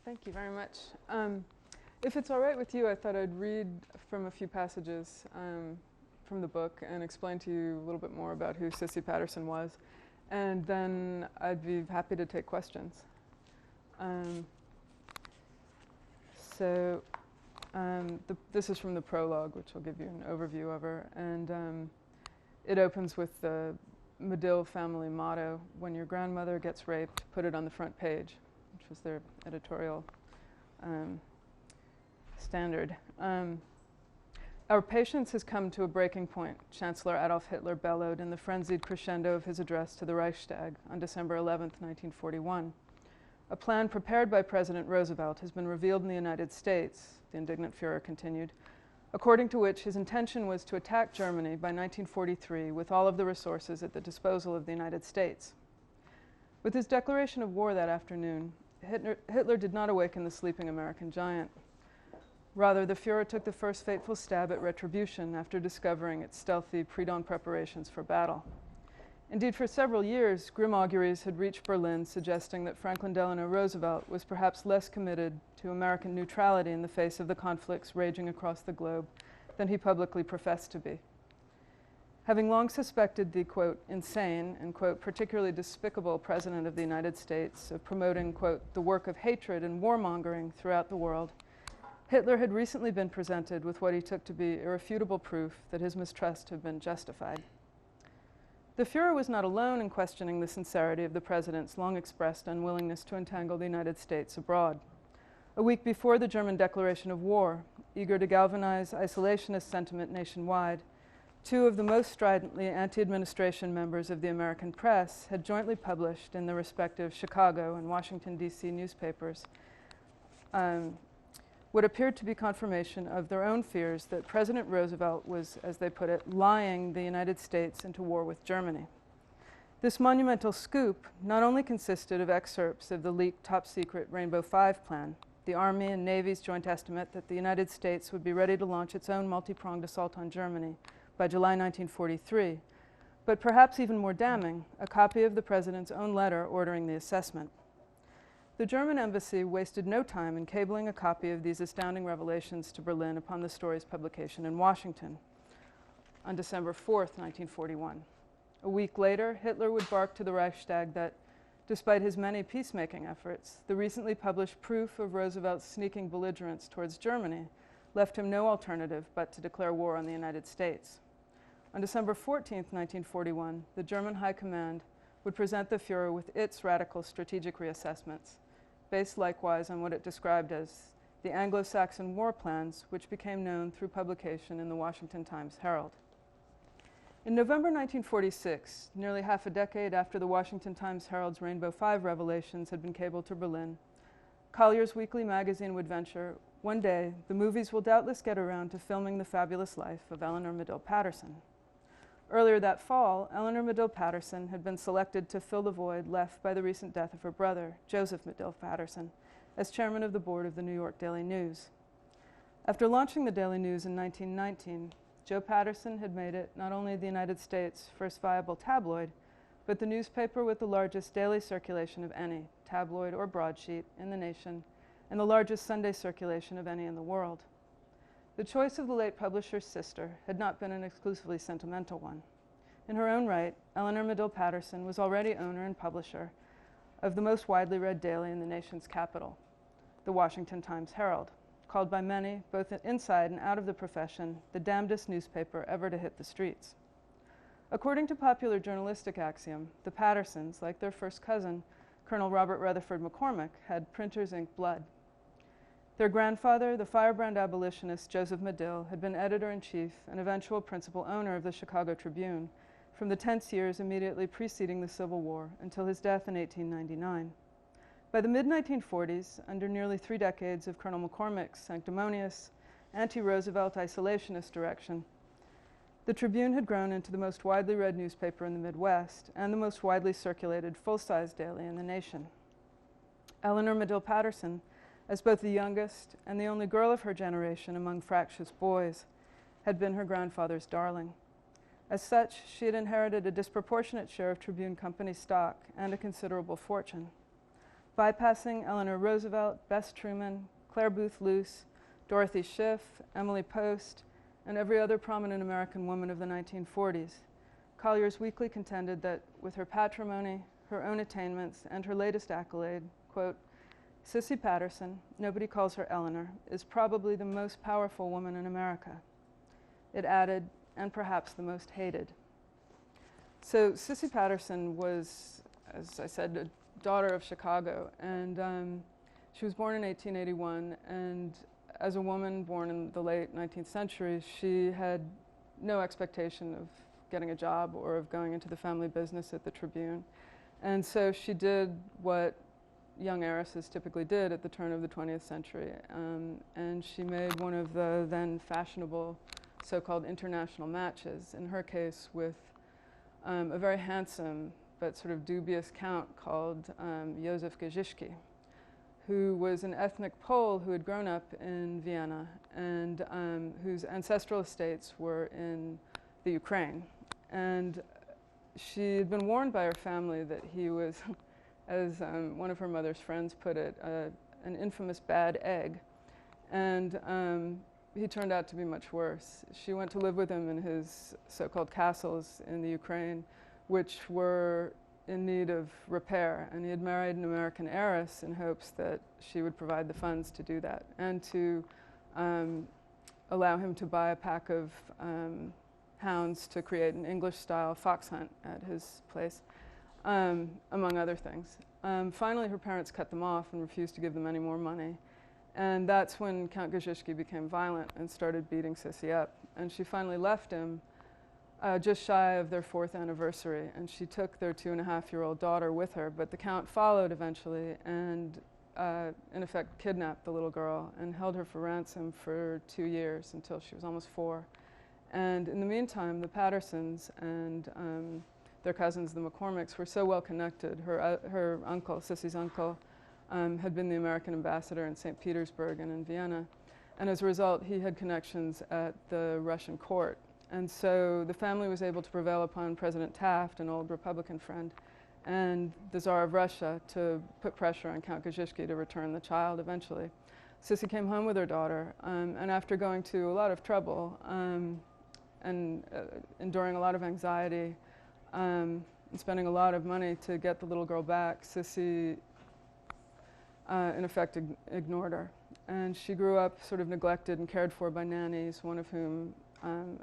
Thank you very much. If it's all right with you, I thought I'd read from a few passages from the book and explain to you a little bit more about who Cissy Patterson was, and then I'd be happy to take questions. This is from the prologue, which will give you an overview of her, and it opens with the Medill family motto: "When your grandmother gets raped, put it on the front page," which was their editorial standard. Our patience has come to a breaking point, Chancellor Adolf Hitler bellowed in the frenzied crescendo of his address to the Reichstag on December 11, 1941. A plan prepared by President Roosevelt has been revealed in the United States, the indignant Führer continued, according to which his intention was to attack Germany by 1943 with all of the resources at the disposal of the United States. With his declaration of war that afternoon, Hitler did not awaken the sleeping American giant. Rather, the Führer took the first fateful stab at retribution after discovering its stealthy pre-dawn preparations for battle. Indeed, for several years, grim auguries had reached Berlin suggesting that Franklin Delano Roosevelt was perhaps less committed to American neutrality in the face of the conflicts raging across the globe than he publicly professed to be. Having long suspected the, quote, insane and, quote, particularly despicable President of the United States of promoting, quote, the work of hatred and warmongering throughout the world, Hitler had recently been presented with what he took to be irrefutable proof that his mistrust had been justified. The Führer was not alone in questioning the sincerity of the President's long-expressed unwillingness to entangle the United States abroad. A week before the German declaration of war, eager to galvanize isolationist sentiment nationwide, two of the most stridently anti-administration members of the American press had jointly published in the respective Chicago and Washington, D.C. newspapers what appeared to be confirmation of their own fears that President Roosevelt was, as they put it, lying the United States into war with Germany. This monumental scoop not only consisted of excerpts of the leaked top-secret Rainbow 5 plan, the Army and Navy's joint estimate that the United States would be ready to launch its own multi-pronged assault on Germany by July 1943, but perhaps even more damning, a copy of the President's own letter ordering the assessment. The German embassy wasted no time in cabling a copy of these astounding revelations to Berlin upon the story's publication in Washington on December 4th, 1941. A week later, Hitler would bark to the Reichstag that, despite his many peacemaking efforts, the recently published proof of Roosevelt's sneaking belligerence towards Germany left him no alternative but to declare war on the United States. On December 14th, 1941, the German High Command would present the Führer with its radical strategic reassessments, based likewise on what it described as the Anglo-Saxon war plans, which became known through publication in the Washington Times-Herald. In November 1946, nearly half a decade after the Washington Times-Herald's Rainbow 5 revelations had been cabled to Berlin, Collier's weekly magazine would venture, "One day, the movies will doubtless get around to filming the fabulous life of Eleanor Medill Patterson." Earlier that fall, Eleanor Medill Patterson had been selected to fill the void left by the recent death of her brother, Joseph Medill Patterson, as chairman of the board of the New York Daily News. After launching the Daily News in 1919, Joe Patterson had made it not only the United States' first viable tabloid, but the newspaper with the largest daily circulation of any, tabloid or broadsheet, in the nation, and the largest Sunday circulation of any in the world. The choice of the late publisher's sister had not been an exclusively sentimental one. In her own right, Eleanor Medill Patterson was already owner and publisher of the most widely read daily in the nation's capital, the Washington Times-Herald, called by many, both inside and out of the profession, the damnedest newspaper ever to hit the streets. According to popular journalistic axiom, the Pattersons, like their first cousin, Colonel Robert Rutherford McCormick, had printer's ink blood. Their grandfather, the firebrand abolitionist Joseph Medill, had been editor-in-chief and eventual principal owner of the Chicago Tribune from the tense years immediately preceding the Civil War until his death in 1899. By the mid-1940s, under nearly 3 decades of Colonel McCormick's sanctimonious, anti-Roosevelt isolationist direction, the Tribune had grown into the most widely read newspaper in the Midwest and the most widely circulated full-size daily in the nation. Eleanor Medill Patterson, as both the youngest and the only girl of her generation among fractious boys, had been her grandfather's darling. As such, she had inherited a disproportionate share of Tribune Company stock and a considerable fortune. bypassing Eleanor Roosevelt, Bess Truman, Claire Booth Luce, Dorothy Schiff, Emily Post, and every other prominent American woman of the 1940s, Collier's Weekly contended that with her patrimony, her own attainments, and her latest accolade, quote, Cissy Patterson, nobody calls her Eleanor, is probably the most powerful woman in America. It added, and perhaps the most hated. So Cissy Patterson was, as I said, a daughter of Chicago, and she was born in 1881, and as a woman born in the late 19th century, she had no expectation of getting a job or of going into the family business at the Tribune. And so she did what young heiresses typically did at the turn of the 20th century, and she made one of the then fashionable so-called international matches, in her case with a very handsome but sort of dubious count called Józef Giżycki, who was an ethnic Pole who had grown up in Vienna and whose ancestral estates were in the Ukraine. And she had been warned by her family that he was, as one of her mother's friends put it, an infamous bad egg. And he turned out to be much worse. She went to live with him in his so-called castles in the Ukraine, which were in need of repair. And he had married an American heiress in hopes that she would provide the funds to do that and to allow him to buy a pack of hounds to create an English-style fox hunt at his place, among other things. Finally, her parents cut them off and refused to give them any more money. And that's when Count Giżycki became violent and started beating Cissy up. And she finally left him just shy of their 4th anniversary. And she took their 2.5-year-old daughter with her. But the Count followed eventually and, in effect, kidnapped the little girl and held her for ransom for 2 years until she was almost 4. And in the meantime, the Pattersons and their cousins, the McCormicks, were so well connected. Her uncle, Cissy's uncle, had been the American ambassador in St. Petersburg and in Vienna. And as a result, he had connections at the Russian court. And so the family was able to prevail upon President Taft, an old Republican friend, and the Tsar of Russia to put pressure on Count Giżycki to return the child eventually. Cissy came home with her daughter, and after going to a lot of trouble and enduring a lot of anxiety and spending a lot of money to get the little girl back, Cissy in effect ignored her. And she grew up sort of neglected and cared for by nannies, one of whom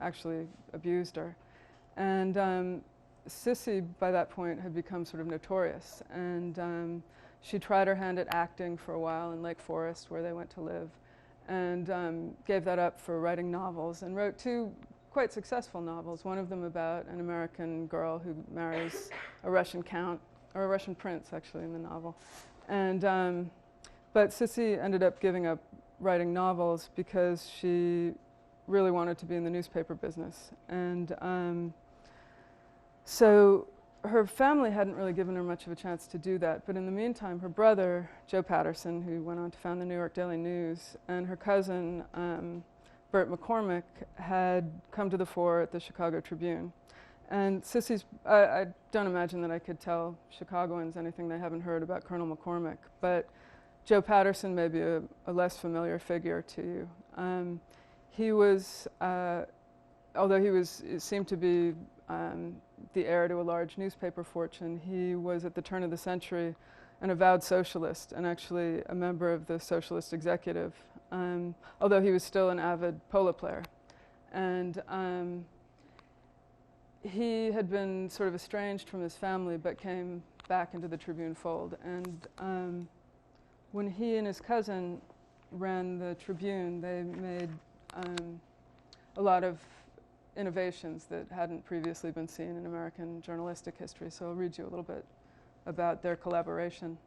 actually abused her. And Cissy, by that point, had become sort of notorious. And she tried her hand at acting for a while in Lake Forest, where they went to live, and gave that up for writing novels, and wrote 2 quite successful novels, one of them about an American girl who marries a Russian count, or a Russian prince, actually, in the novel. And but Cissy ended up giving up writing novels because she really wanted to be in the newspaper business. And so her family hadn't really given her much of a chance to do that. But in the meantime, her brother, Joe Patterson, who went on to found the New York Daily News, and her cousin, Bert McCormick, had come to the fore at the Chicago Tribune. And Cissy's, I don't imagine that I could tell Chicagoans anything they haven't heard about Colonel McCormick, but Joe Patterson may be a less familiar figure to you. He was, although he seemed to be the heir to a large newspaper fortune, he was at the turn of the century an avowed socialist and actually a member of the socialist executive, although he was still an avid polo player. And he had been sort of estranged from his family but came back into the Tribune fold. And when he and his cousin ran the Tribune, they made a lot of innovations that hadn't previously been seen in American journalistic history. So I'll read you a little bit about their collaboration.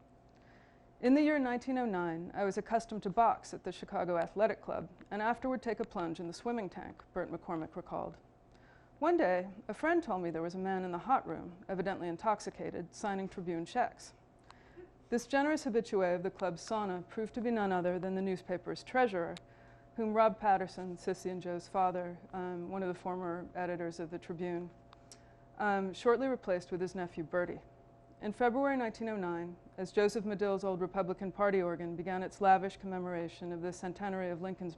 In the year 1909, I was accustomed to box at the Chicago Athletic Club and afterward take a plunge in the swimming tank, Bert McCormick recalled. One day, a friend told me there was a man in the hot room, evidently intoxicated, signing Tribune checks. This generous habitué of the club's sauna proved to be none other than the newspaper's treasurer, whom Rob Patterson, Cissy and Joe's father, one of the former editors of the Tribune, shortly replaced with his nephew Bertie. In February 1909, as Joseph Medill's old Republican Party organ began its lavish commemoration of the centenary of Lincoln's